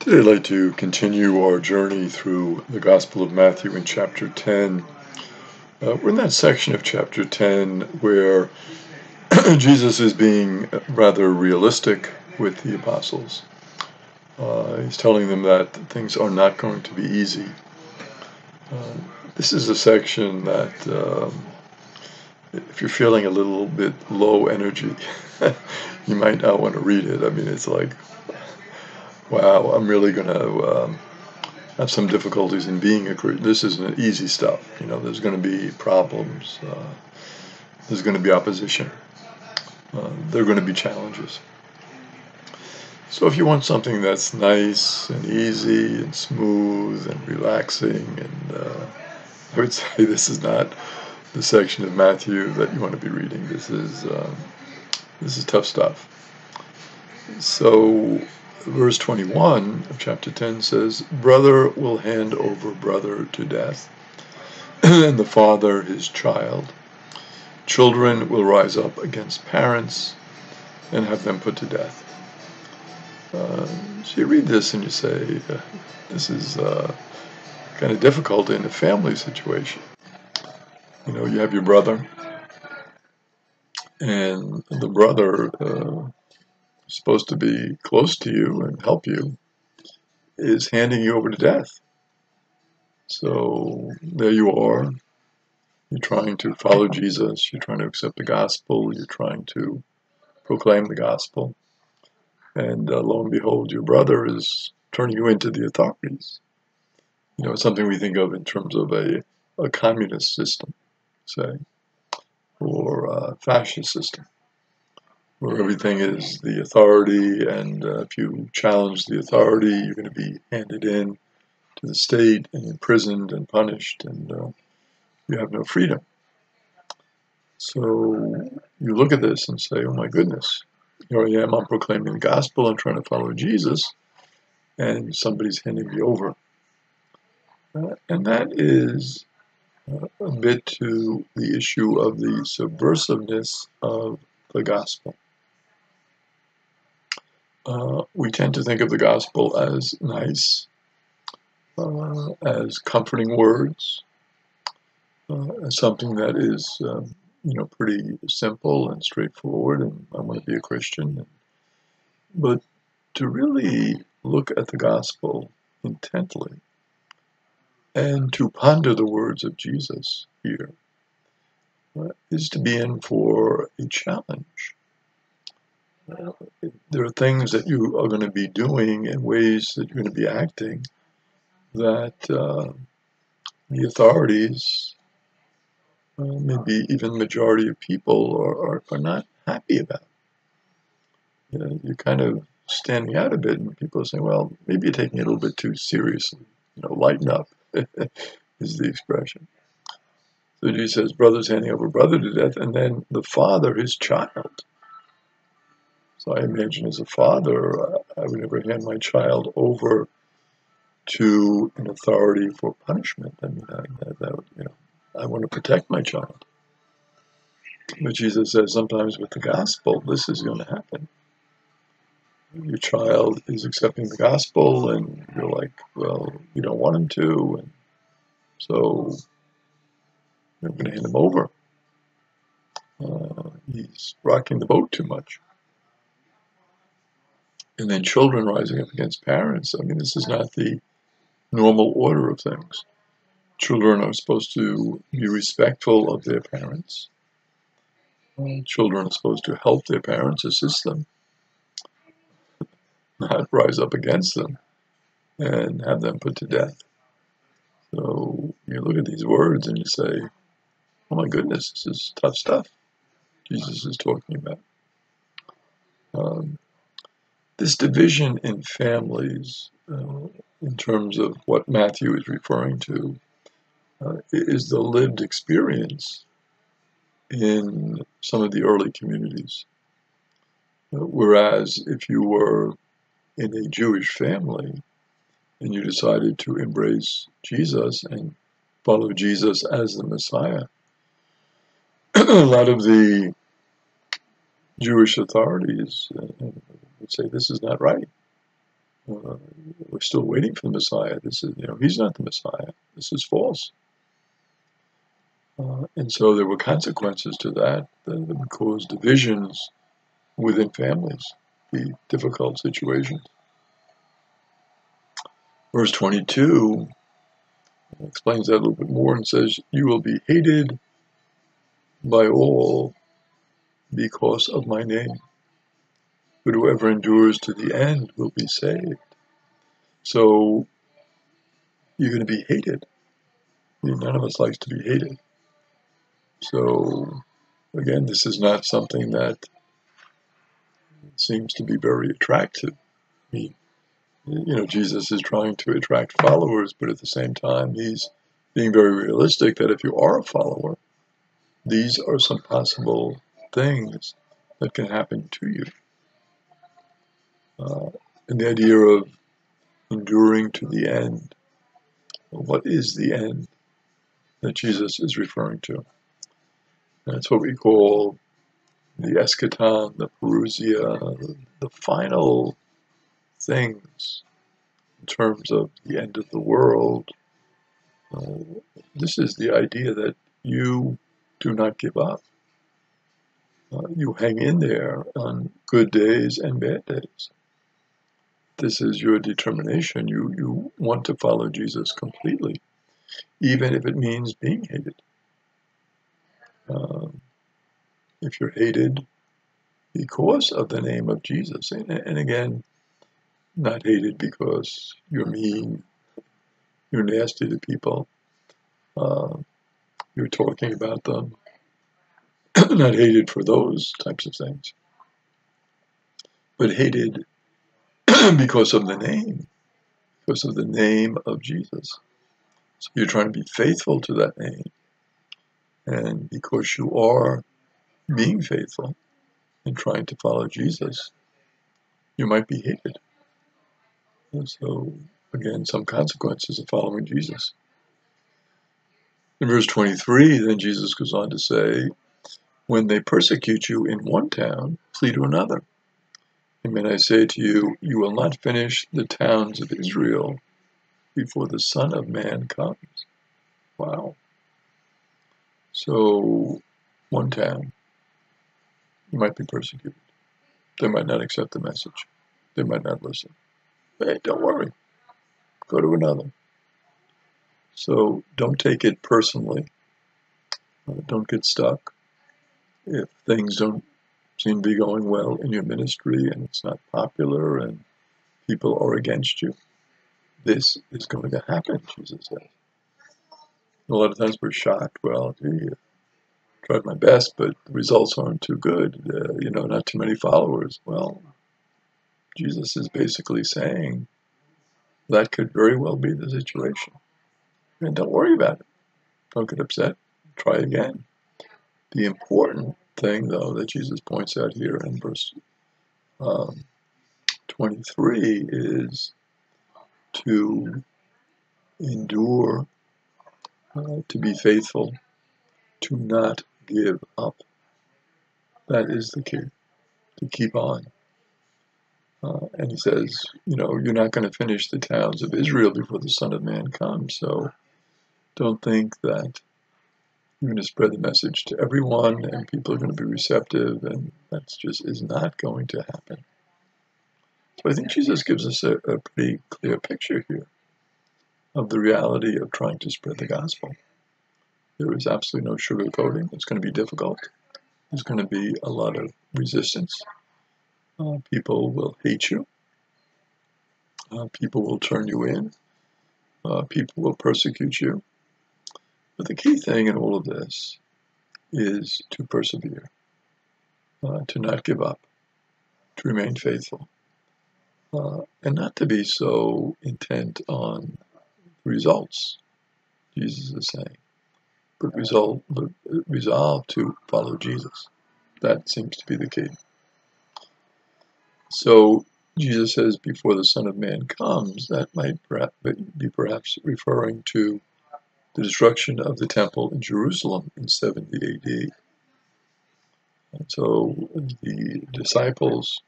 Today I'd like to continue our journey through the Gospel of Matthew in chapter 10. We're in that section of chapter 10 where Jesus is being rather realistic with the apostles. He's telling them that things are not going to be easy. This is a section that if you're feeling a little bit low energy, you might not want to read it. I mean, it's like, wow, I'm really going to have some difficulties in being a Christian. This isn't easy stuff. There's going to be problems. There's going to be opposition. There are going to be challenges. So if you want something that's nice and easy and smooth and relaxing, and I would say this is not the section of Matthew that you want to be reading. This is tough stuff. So verse 21 of chapter 10 says, "Brother will hand over brother to death, and the father his child. Children will rise up against parents and have them put to death." So you read this and you say, this is kind of difficult in a family situation. You have your brother, and the brother is supposed to be close to you and help you, is handing you over to death. So there you are. You're trying to follow Jesus. You're trying to accept the gospel. You're trying to proclaim the gospel. And lo and behold, your brother is turning you into the authorities. It's something we think of in terms of a communist system, say, or a fascist system, where everything is the authority, and if you challenge the authority, you're going to be handed in to the state and imprisoned and punished, and you have no freedom. So you look at this and say, oh my goodness, here I am, I'm proclaiming the gospel, I'm trying to follow Jesus, and somebody's handing me over. And that is a bit to the issue of the subversiveness of the gospel. We tend to think of the gospel as nice, as comforting words, as something that is, pretty simple and straightforward, and I want to be a Christian. But to really look at the gospel intently and to ponder the words of Jesus here is to be in for a challenge. There are things that you are going to be doing and ways that you're going to be acting that the authorities, maybe even the majority of people, are not happy about. You're kind of standing out a bit, and people are saying, well, maybe you're taking it a little bit too seriously. Lighten up is the expression. So Jesus says, brother's handing over brother to death, and then the father his child. So I imagine as a father, I would never hand my child over to an authority for punishment. I mean, I want to protect my child. But Jesus says sometimes with the gospel, this is going to happen. Your child is accepting the gospel, and you're like, well, you don't want him to, and so you're going to hand him over. He's rocking the boat too much. And then children rising up against parents. I mean, this is not the normal order of things. Children are supposed to be respectful of their parents. Children are supposed to help their parents, assist them, not rise up against them and have them put to death. So you look at these words and you say, oh my goodness, this is tough stuff Jesus is talking about. This division in families, in terms of what Matthew is referring to, is the lived experience in some of the early communities. Whereas if you were in a Jewish family and you decided to embrace Jesus and follow Jesus as the Messiah, a lot of the Jewish authorities would say this is not right. we're still waiting for the Messiah. This is, he's not the Messiah. This is false. And so there were consequences to that would cause divisions within families, be difficult situations. Verse 22 explains that a little bit more and says, "You will be hated by all because of my name, but whoever endures to the end will be saved." So you're going to be hated. None of us likes to be hated. So again, this is not something that seems to be very attractive. Jesus is trying to attract followers, but at the same time, he's being very realistic that if you are a follower, these are some possible things that can happen to you. And the idea of enduring to the end. What is the end that Jesus is referring to? And it's what we call the eschaton, the parousia, the final things in terms of the end of the world. This is the idea that you do not give up. You hang in there on good days and bad days. This is your determination. You want to follow Jesus completely, even if it means being hated. If you're hated because of the name of Jesus, and again, not hated because you're mean, you're nasty to people, you're talking about them, not hated for those types of things, but hated because of the name of Jesus. So you're trying to be faithful to that name, and because you are being faithful and trying to follow Jesus, you might be hated. And so, again, some consequences of following Jesus. In verse 23, then Jesus goes on to say, "When they persecute you in one town, flee to another. Amen, I say to you, you will not finish the towns of Israel before the Son of Man comes." Wow. So, one town, you might be persecuted. They might not accept the message. They might not listen. Hey, don't worry. Go to another. So don't take it personally. Don't get stuck. If things don't seem to be going well in your ministry and it's not popular and people are against you, this is going to happen, Jesus says. A lot of times we're shocked. Well, gee, I tried my best, but the results aren't too good. Not too many followers. Well, Jesus is basically saying that could very well be the situation. And don't worry about it. Don't get upset. Try again. The important thing, though, that Jesus points out here in verse 23 is to endure, to be faithful, to not give up. That is the key, to keep on. And he says, you're not going to finish the towns of Israel before the Son of Man comes. So don't think that you're going to spread the message to everyone and people are going to be receptive, and that just is not going to happen. So I think Jesus gives us a pretty clear picture here of the reality of trying to spread the gospel. There is absolutely no sugarcoating. It's going to be difficult. There's going to be a lot of resistance. People will hate you. People will turn you in. People will persecute you. But the key thing in all of this is to persevere, to not give up, to remain faithful, and not to be so intent on results, Jesus is saying, but resolve to follow Jesus. That seems to be the key. So Jesus says, before the Son of Man comes, that might be perhaps referring to the destruction of the temple in Jerusalem in 70 AD. And so the disciples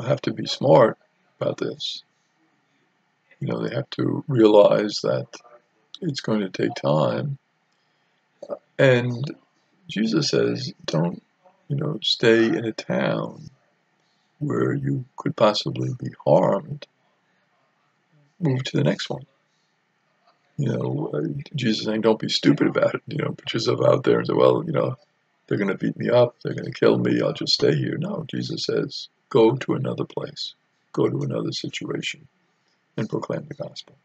have to be smart about this. They have to realize that it's going to take time. And Jesus says, don't, stay in a town where you could possibly be harmed. Move to the next one. Jesus saying, don't be stupid about it. Put yourself out there and say, well, they're going to beat me up. They're going to kill me. I'll just stay here. No, Jesus says, go to another place. Go to another situation and proclaim the gospel.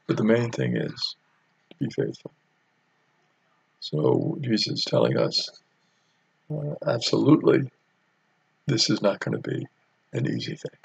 But the main thing is to be faithful. So Jesus is telling us, absolutely, this is not going to be an easy thing.